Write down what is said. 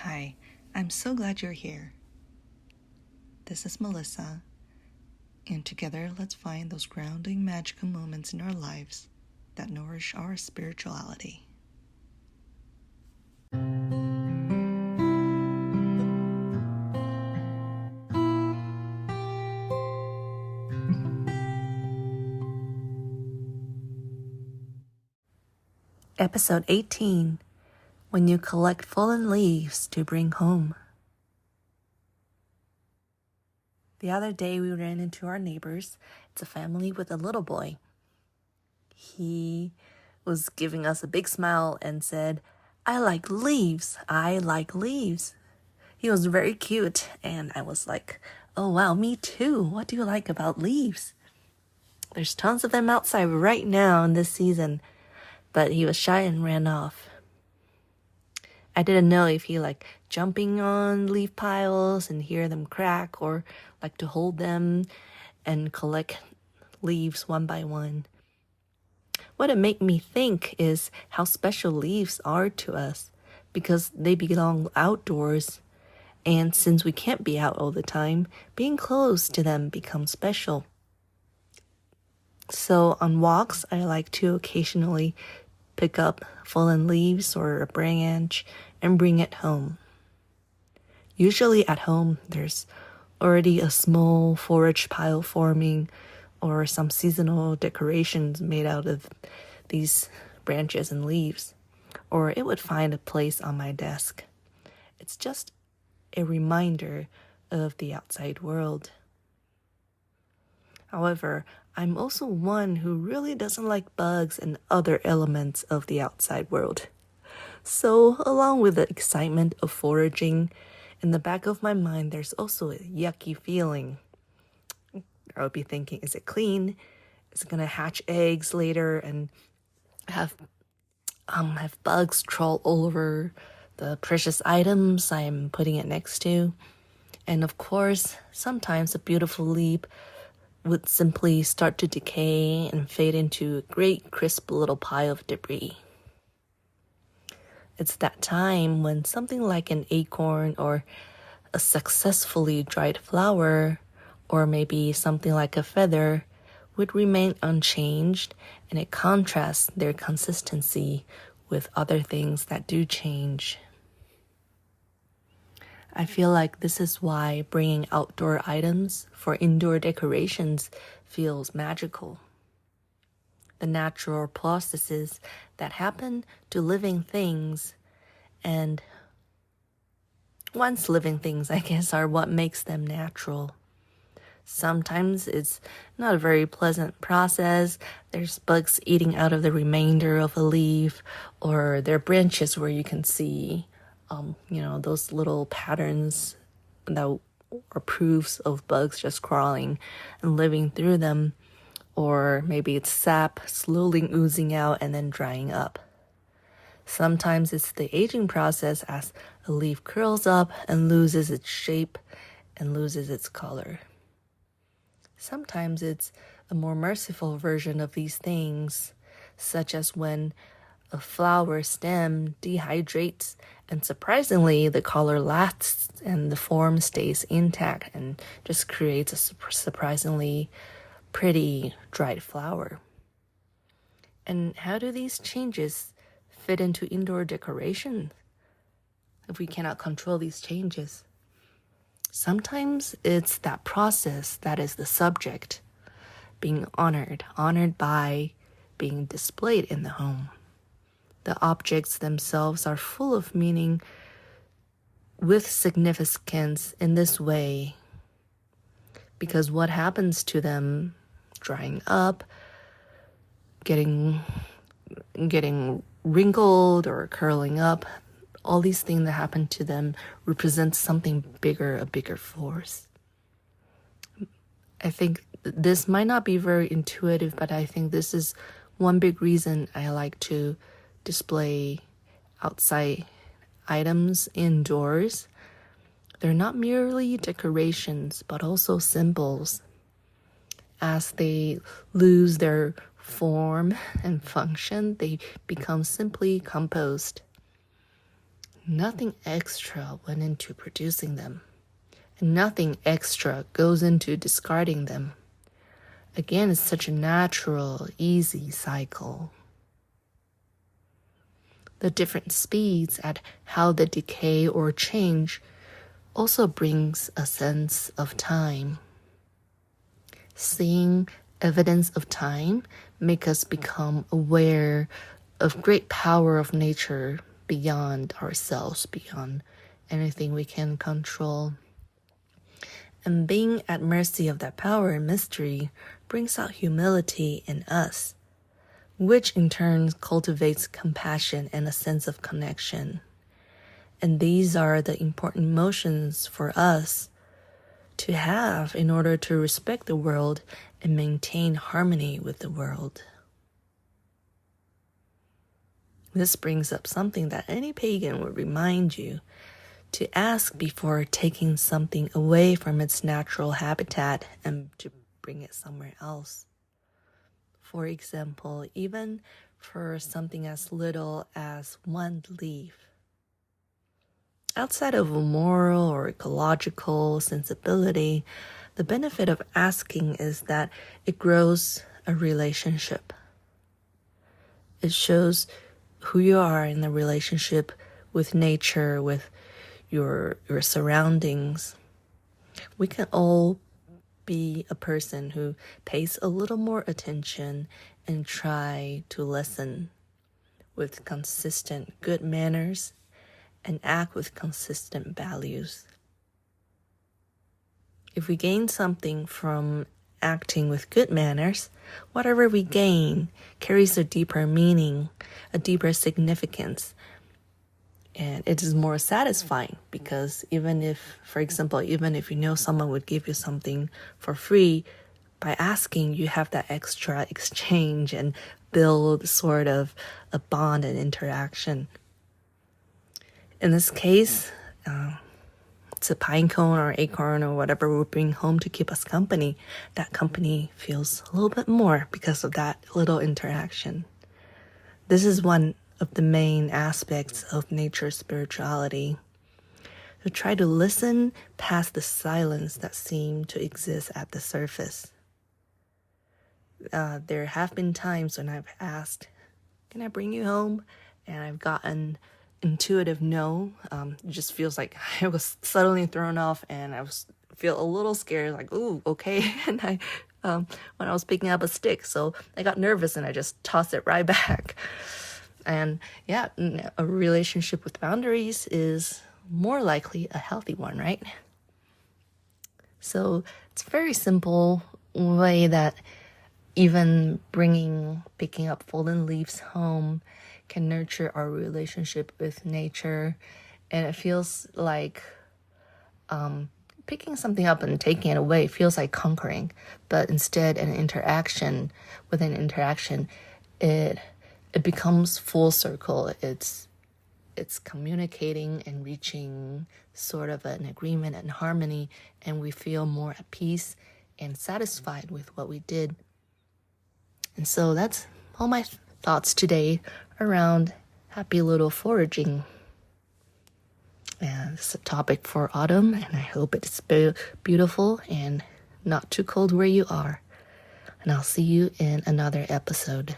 Hi, I'm so glad you're here. This is Melissa, and together let's find those grounding, magical moments in our lives that nourish our spirituality. Episode 18, When You Collect Fallen Leaves to Bring Home. The other day we ran into our neighbors. It's a family with a little boy. He was giving us a big smile and said, "I like leaves. I like leaves." He was very cute, and I was like, "Oh wow, me too. What do you like about leaves?" There's tons of them outside right now in this season, but he was shy and ran off. I didn't know if he liked jumping on leaf piles and hear them crack, or like to hold them and collect leaves one by one. What it made me think is how special leaves are to us, because they belong outdoors. And since we can't be out all the time, being close to them becomes special. So on walks, I like to occasionally pick up fallen leaves or a branch and bring it home. Usually at home, there's already a small forage pile forming or some seasonal decorations made out of these branches and leaves, or it would find a place on my desk. It's just a reminder of the outside world. However, I'm also one who really doesn't like bugs and other elements of the outside world. So, along with the excitement of foraging, in the back of my mind, there's also a yucky feeling. I would be thinking, is it clean? Is it going to hatch eggs later and have bugs crawl all over the precious items I'm putting it next to? And of course, sometimes a beautiful leaf would simply start to decay and fade into a great crisp little pile of debris. It's that time when something like an acorn or a successfully dried flower, or maybe something like a feather, would remain unchanged, and it contrasts their consistency with other things that do change. I feel like this is why bringing outdoor items for indoor decorations feels magical. The natural processes that happen to living things, and once living things, I guess, are what makes them natural. Sometimes it's not a very pleasant process. There's bugs eating out of the remainder of a leaf, or there are branches where you can see those little patterns that are proofs of bugs just crawling and living through them. Or maybe it's sap slowly oozing out and then drying up. Sometimes it's the aging process as a leaf curls up and loses its shape and loses its color. Sometimes it's a more merciful version of these things, such as when a flower stem dehydrates and surprisingly the color lasts and the form stays intact and just creates a surprisingly pretty dried flower. And how do these changes fit into indoor decoration if we cannot control these changes? Sometimes it's that process that is the subject, being honored by being displayed in the home. The objects themselves are full of meaning with significance in this way, because what happens to them, drying up, getting wrinkled or curling up, all these things that happen to them represent something bigger, a bigger force. I think this might not be very intuitive, but I think this is one big reason I like to display outside items indoors. They're not merely decorations, but also symbols. As they lose their form and function, they become simply composed. Nothing extra went into producing them, and nothing extra goes into discarding them. Again, it's such a natural, easy cycle. The different speeds at how the decay or change also brings a sense of time. Seeing evidence of time make us become aware of great power of nature beyond ourselves, beyond anything we can control. And being at mercy of that power and mystery brings out humility in us, which in turn cultivates compassion and a sense of connection. And these are the important emotions for us to have in order to respect the world and maintain harmony with the world. This brings up something that any pagan would remind you to ask before taking something away from its natural habitat and to bring it somewhere else. For example, even for something as little as one leaf. Outside of a moral or ecological sensibility, the benefit of asking is that it grows a relationship. It shows who you are in the relationship with nature, with your surroundings. We can all be a person who pays a little more attention and try to listen with consistent good manners and act with consistent values. If we gain something from acting with good manners, whatever we gain carries a deeper meaning, a deeper significance. And it is more satisfying because even if, for example, even if you know someone would give you something for free, by asking, you have that extra exchange and build sort of a bond and interaction. In this case, it's a pine cone or acorn or whatever we bring home to keep us company. That company feels a little bit more because of that little interaction. This is one of the main aspects of nature's spirituality. To try to listen past the silence that seemed to exist at the surface. There have been times when I've asked, can I bring you home? And I've gotten intuitive no. It just feels like I was suddenly thrown off and I feel a little scared, like, ooh, okay. And I when I was picking up a stick, so I got nervous and I just tossed it right back. And yeah, a relationship with boundaries is more likely a healthy one, right? So it's a very simple way that even picking up fallen leaves home can nurture our relationship with nature. And it feels like picking something up and taking it away feels like conquering. But instead, with an interaction, it becomes full circle. It's communicating and reaching sort of an agreement and harmony, and we feel more at peace and satisfied with what we did. And so that's all my thoughts today around happy little foraging. And it's a topic for autumn, and I hope it's beautiful and not too cold where you are. And I'll see you in another episode.